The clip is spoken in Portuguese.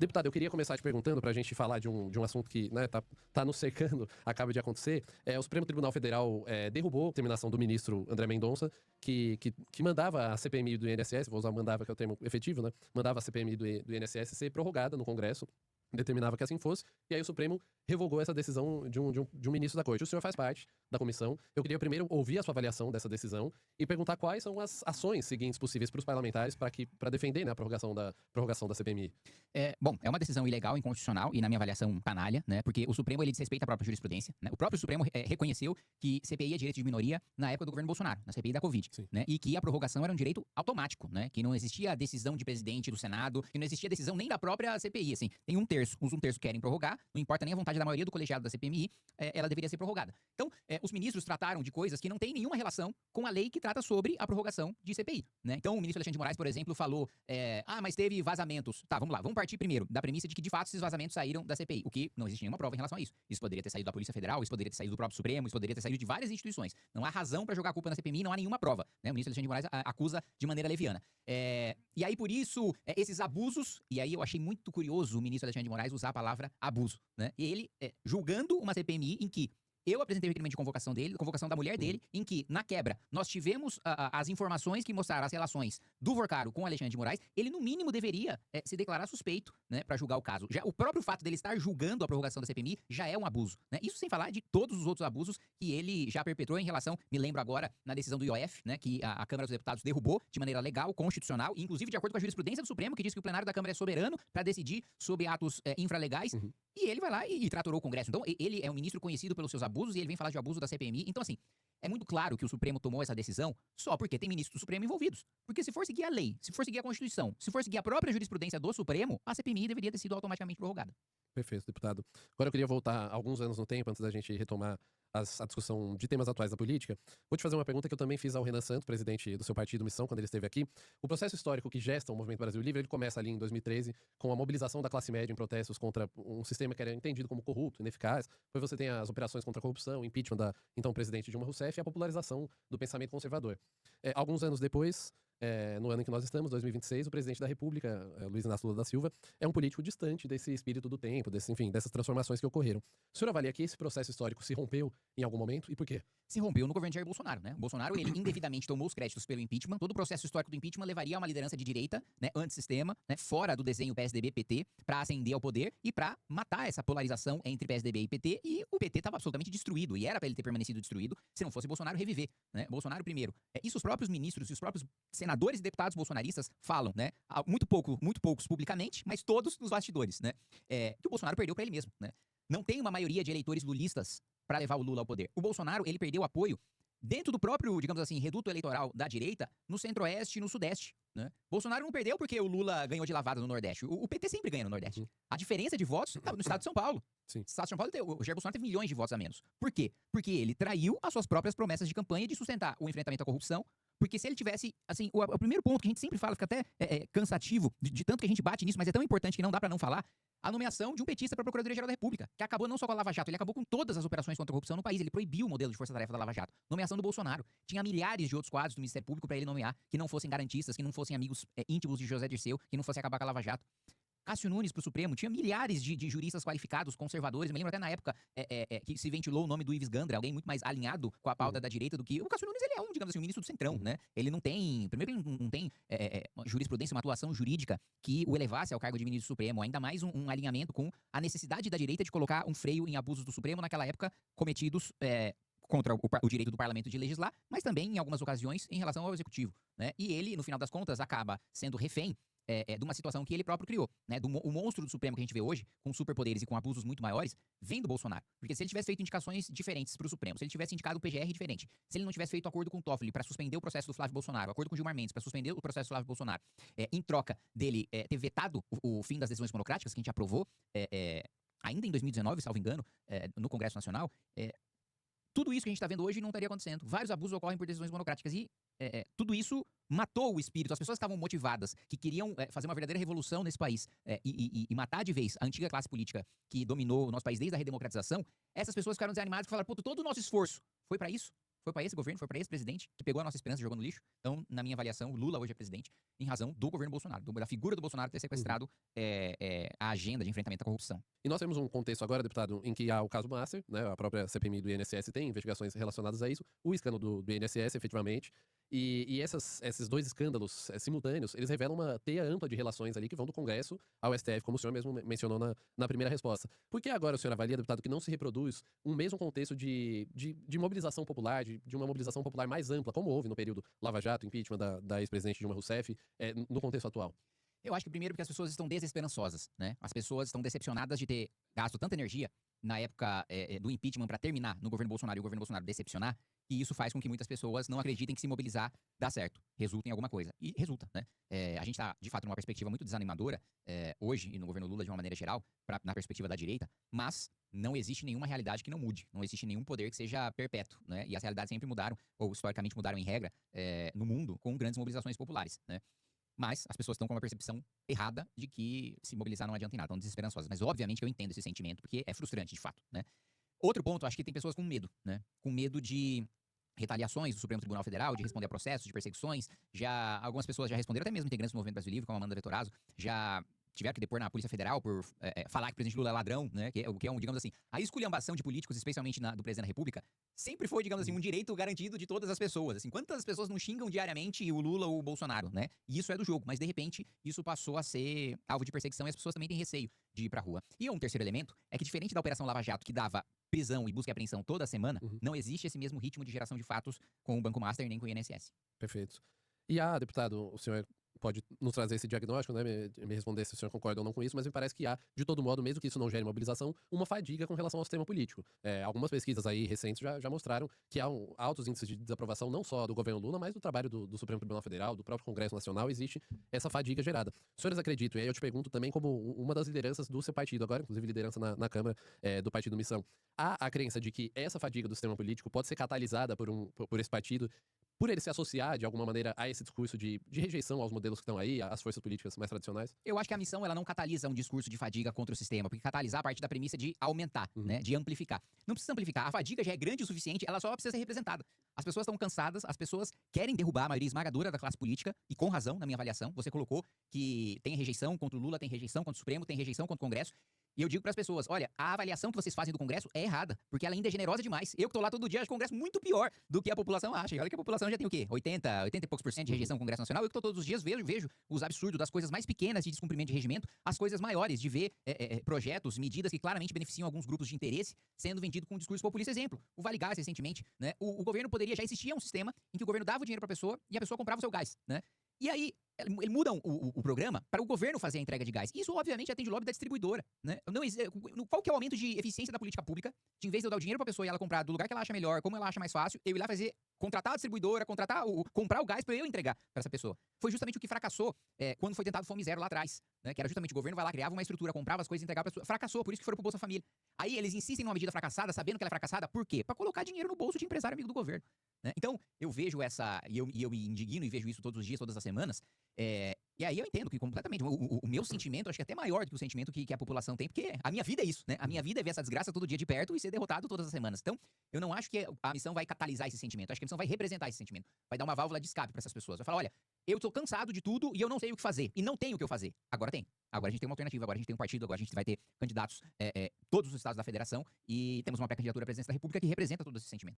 Deputado, eu queria começar te perguntando, para a gente falar de um assunto que, né, tá nos cercando, acaba de acontecer. O Supremo Tribunal Federal derrubou a determinação do ministro André Mendonça, que mandava a CPMI do INSS, vou usar mandava, que é o termo efetivo, né? Mandava a CPMI do INSS ser prorrogada no Congresso, determinava que assim fosse, e aí o Supremo revogou essa decisão de um ministro da Corte. O senhor faz parte da comissão. Eu queria primeiro ouvir a sua avaliação dessa decisão e perguntar quais são as ações seguintes possíveis para os parlamentares para defender, né, a prorrogação da CPMI. Bom, é uma decisão ilegal, inconstitucional e, na minha avaliação, canalha, né? Porque o Supremo, ele desrespeita a própria jurisprudência, né? O próprio Supremo reconheceu que CPI é direito de minoria na época do governo Bolsonaro, na CPI da Covid, né? E que a prorrogação era um direito automático, né? Que não existia a decisão de presidente do Senado, que não existia a decisão nem da própria CPI, assim. Tem um terço, os um terço querem prorrogar, não importa nem a vontade da maioria do colegiado da CPMI, ela deveria ser prorrogada. Então, os ministros trataram de coisas que não têm nenhuma relação com a lei que trata sobre a prorrogação de CPI, né? Então, o ministro Alexandre de Moraes, por exemplo, falou, mas teve vazamentos. Tá, vamos lá, vamos partir primeiro da premissa de que, de fato, esses vazamentos saíram da CPI, o que não existe nenhuma prova em relação a isso. Isso poderia ter saído da Polícia Federal, isso poderia ter saído do próprio Supremo, isso poderia ter saído de várias instituições. Não há razão para jogar a culpa na CPMI, não há nenhuma prova, né? O ministro Alexandre de Moraes acusa de maneira leviana. E aí, por isso, esses abusos, e aí eu achei muito curioso o ministro Alexandre de Moraes usar a palavra abuso, né? E ele julgando uma CPMI em que eu apresentei o requerimento de convocação dele, convocação da mulher dele, em que, na quebra, nós tivemos as informações que mostraram as relações do Vorcaro com o Alexandre de Moraes. Ele, no mínimo, deveria se declarar suspeito, né, para julgar o caso. Já o próprio fato dele estar julgando a prorrogação da CPMI já é um abuso, né? Isso sem falar de todos os outros abusos que ele já perpetrou em relação, me lembro agora, na decisão do IOF, né, que a Câmara dos Deputados derrubou de maneira legal, constitucional, inclusive de acordo com a jurisprudência do Supremo, que diz que o plenário da Câmara é soberano para decidir sobre atos infralegais. E ele vai lá e tratorou o Congresso. Então, ele é um ministro conhecido pelos seus abusos e ele vem falar de abuso da CPMI. Então, assim, é muito claro que o Supremo tomou essa decisão só porque tem ministros do Supremo envolvidos. Porque se for seguir a lei, se for seguir a Constituição, se for seguir a própria jurisprudência do Supremo, a CPMI deveria ter sido automaticamente prorrogada. Perfeito, deputado. Agora eu queria voltar alguns anos no tempo, antes da gente retomar a discussão de temas atuais da política. Vou te fazer uma pergunta que eu também fiz ao Renan Santos, presidente do seu partido Missão, quando ele esteve aqui. O processo histórico que gesta o Movimento Brasil Livre, ele começa ali em 2013, com a mobilização da classe média em protestos contra um sistema que era entendido como corrupto, ineficaz. Depois você tem as operações contra a corrupção, o impeachment da então presidente Dilma Rousseff e a popularização do pensamento conservador. Alguns anos depois, no ano em que nós estamos, 2026, o presidente da República, Luiz Inácio Lula da Silva, é um político distante desse espírito do tempo, dessas transformações que ocorreram. O senhor avalia que esse processo histórico se rompeu em algum momento e por quê? Se rompeu no governo de Jair Bolsonaro, né? O Bolsonaro, ele indevidamente tomou os créditos pelo impeachment. Todo o processo histórico do impeachment levaria a uma liderança de direita, né, antissistema, né, fora do desenho PSDB-PT, para ascender ao poder e para matar essa polarização entre PSDB e PT. E o PT estava absolutamente destruído, e era para ele ter permanecido destruído se não fosse Bolsonaro reviver, né? Bolsonaro primeiro. Isso os próprios ministros e os próprios senadores e deputados bolsonaristas falam, né? Muito poucos publicamente, mas todos nos bastidores, né? Que o Bolsonaro perdeu para ele mesmo, né? Não tem uma maioria de eleitores lulistas para levar o Lula ao poder. O Bolsonaro, ele perdeu apoio dentro do próprio, digamos assim, reduto eleitoral da direita, no centro-oeste e no sudeste, né? Bolsonaro não perdeu porque o Lula ganhou de lavada no Nordeste. O PT sempre ganha no Nordeste. A diferença de votos estava no estado de São Paulo. Sim. No estado de São Paulo, o Jair Bolsonaro teve milhões de votos a menos. Por quê? Porque ele traiu as suas próprias promessas de campanha de sustentar o enfrentamento à corrupção. Porque se ele tivesse, assim, o primeiro ponto que a gente sempre fala, fica até cansativo, de tanto que a gente bate nisso, mas é tão importante que não dá pra não falar, a nomeação de um petista pra Procuradoria-Geral da República, que acabou não só com a Lava Jato, ele acabou com todas as operações contra a corrupção no país, ele proibiu o modelo de força-tarefa da Lava Jato. Nomeação do Bolsonaro. Tinha milhares de outros quadros do Ministério Público pra ele nomear, que não fossem garantistas, que não fossem amigos íntimos de José Dirceu, que não fossem acabar com a Lava Jato. Cássio Nunes pro Supremo, tinha milhares de juristas qualificados, conservadores. Me lembro até na época que se ventilou o nome do Ives Gandra, alguém muito mais alinhado com a pauta da direita do que... O Cássio Nunes, ele é digamos assim, um ministro do Centrão, né? Ele não tem... Primeiro, ele não tem uma jurisprudência, uma atuação jurídica que o elevasse ao cargo de ministro do Supremo. Ainda mais um alinhamento com a necessidade da direita de colocar um freio em abusos do Supremo naquela época cometidos... contra o direito do parlamento de legislar, mas também, em algumas ocasiões, em relação ao executivo, né? E ele, no final das contas, acaba sendo refém de uma situação que ele próprio criou, né? O monstro do Supremo que a gente vê hoje, com superpoderes e com abusos muito maiores, vem do Bolsonaro. Porque se ele tivesse feito indicações diferentes pro Supremo, se ele tivesse indicado o PGR diferente, se ele não tivesse feito acordo com o Toffoli para suspender o processo do Flávio Bolsonaro, acordo com o Gilmar Mendes para suspender o processo do Flávio Bolsonaro, em troca dele ter vetado o fim das decisões monocráticas que a gente aprovou, ainda em 2019, salvo engano, no Congresso Nacional, tudo isso que a gente está vendo hoje não estaria acontecendo. Vários abusos ocorrem por decisões monocráticas e tudo isso matou o espírito. As pessoas que estavam motivadas, que queriam fazer uma verdadeira revolução nesse país e matar de vez a antiga classe política que dominou o nosso país desde a redemocratização, essas pessoas ficaram desanimadas e falaram, pô, todo o nosso esforço foi para isso? foi para esse governo, foi para esse presidente que pegou a nossa esperança e jogou no lixo. Então, na minha avaliação, o Lula hoje é presidente em razão do governo Bolsonaro, da figura do Bolsonaro ter sequestrado a agenda de enfrentamento à corrupção. E nós temos um contexto agora, deputado, em que há o caso Master, né, a própria CPMI do INSS tem investigações relacionadas a isso, o escândalo do INSS, efetivamente, e esses dois escândalos simultâneos, eles revelam uma teia ampla de relações ali que vão do Congresso ao STF, como o senhor mesmo mencionou na primeira resposta. Por que agora o senhor avalia, deputado, que não se reproduz um mesmo contexto de mobilização popular, de uma mobilização popular mais ampla, como houve no período Lava Jato, impeachment da ex-presidente Dilma Rousseff, no contexto atual? Eu acho que primeiro porque as pessoas estão desesperançosas, né? As pessoas estão decepcionadas de ter gasto tanta energia na época do impeachment para terminar no governo Bolsonaro e o governo Bolsonaro decepcionar, e isso faz com que muitas pessoas não acreditem que se mobilizar dá certo, resulta em alguma coisa. E resulta, né? A gente está, de fato, numa perspectiva muito desanimadora hoje, e no governo Lula de uma maneira geral, na perspectiva da direita, mas não existe nenhuma realidade que não mude, não existe nenhum poder que seja perpétuo, né? E as realidades sempre mudaram, ou historicamente mudaram em regra, no mundo, com grandes mobilizações populares, né? Mas as pessoas estão com uma percepção errada de que se mobilizar não adianta em nada, estão desesperançosas. Mas obviamente eu entendo esse sentimento, porque é frustrante, de fato, né? Outro ponto, acho que tem pessoas com medo, né? Com medo de retaliações do Supremo Tribunal Federal, de responder a processos, de perseguições. Algumas pessoas já responderam, até mesmo integrantes do Movimento Brasil Livre, como a Amanda Vettorazzo, já tiveram que depor na Polícia Federal por falar que o presidente Lula é ladrão, né? O que é digamos assim, a esculhambação de políticos, especialmente do presidente da República, sempre foi, digamos assim, um direito garantido de todas as pessoas. Assim, quantas pessoas não xingam diariamente o Lula ou o Bolsonaro, né? E isso é do jogo, mas de repente isso passou a ser alvo de perseguição e as pessoas também têm receio de ir pra rua. E um terceiro elemento é que, diferente da Operação Lava Jato, que dava prisão e busca e apreensão toda semana, não existe esse mesmo ritmo de geração de fatos com o Banco Master nem com o INSS. Perfeito. E deputado, o senhor pode nos trazer esse diagnóstico, né, me responder se o senhor concorda ou não com isso, mas me parece que há, de todo modo, mesmo que isso não gere mobilização, uma fadiga com relação ao sistema político. Algumas pesquisas aí recentes já mostraram que há altos índices de desaprovação, não só do governo Lula, mas do trabalho do Supremo Tribunal Federal, do próprio Congresso Nacional, existe essa fadiga gerada. Os senhores acreditam, e aí eu te pergunto também como uma das lideranças do seu partido agora, inclusive liderança na Câmara do Partido Missão, há a crença de que essa fadiga do sistema político pode ser catalisada por esse partido, por ele se associar, de alguma maneira, a esse discurso de rejeição aos modelos que estão aí, às forças políticas mais tradicionais? Eu acho que a missão, ela não catalisa um discurso de fadiga contra o sistema, porque catalisar a partir da premissa de aumentar, né, de amplificar. Não precisa amplificar, a fadiga já é grande o suficiente, ela só precisa ser representada. As pessoas estão cansadas, as pessoas querem derrubar a maioria esmagadora da classe política, e com razão, na minha avaliação. Você colocou que tem rejeição contra o Lula, tem rejeição contra o Supremo, tem rejeição contra o Congresso. E eu digo para as pessoas, olha, a avaliação que vocês fazem do Congresso é errada, porque ela ainda é generosa demais. Eu que tô lá todo dia acho o Congresso muito pior do que a população acha. E olha que a população já tem o quê? 80 e poucos % de rejeição ao Congresso Nacional. Eu que tô todos os dias vejo os absurdos das coisas mais pequenas de descumprimento de regimento, as coisas maiores de ver projetos, medidas que claramente beneficiam alguns grupos de interesse sendo vendido com um discurso populista. Exemplo, o Vale Gás recentemente, né? O governo poderia, já existia um sistema em que o governo dava o dinheiro para a pessoa e a pessoa comprava o seu gás, né? E aí, eles mudam o programa para o governo fazer a entrega de gás. Isso, obviamente, atende o lobby da distribuidora, né? Qual que é o aumento de eficiência da política pública? De, em vez de eu dar o dinheiro para a pessoa e ela comprar do lugar que ela acha melhor, como ela acha mais fácil, eu ir lá contratar a distribuidora, comprar o gás para eu entregar para essa pessoa. Foi justamente o que fracassou quando foi tentado Fome Zero lá atrás, né? Que era justamente o governo vai lá, criava uma estrutura, comprava as coisas e entregava para a pessoa. Fracassou, por isso que foram pro Bolsa Família. Aí eles insistem numa medida fracassada, sabendo que ela é fracassada, por quê? Para colocar dinheiro no bolso de empresário amigo do governo, né? Então, eu vejo e eu me indigno e vejo isso todos os dias, todas as semanas. E aí eu entendo que completamente, o meu sentimento, acho que é até maior do que o sentimento que a população tem, porque a minha vida é isso, né? A minha vida é ver essa desgraça todo dia de perto e ser derrotado todas as semanas. Então, eu não acho que a missão vai catalisar esse sentimento, acho que a missão vai representar esse sentimento, vai dar uma válvula de escape para essas pessoas. Vai falar, olha, eu tô cansado de tudo e eu não sei o que fazer, e não tenho o que eu fazer. Agora tem. Agora a gente tem uma alternativa, agora a gente tem um partido, agora a gente vai ter candidatos todos os estados da federação e temos uma pré-candidatura à presidência da República que representa todo esse sentimento.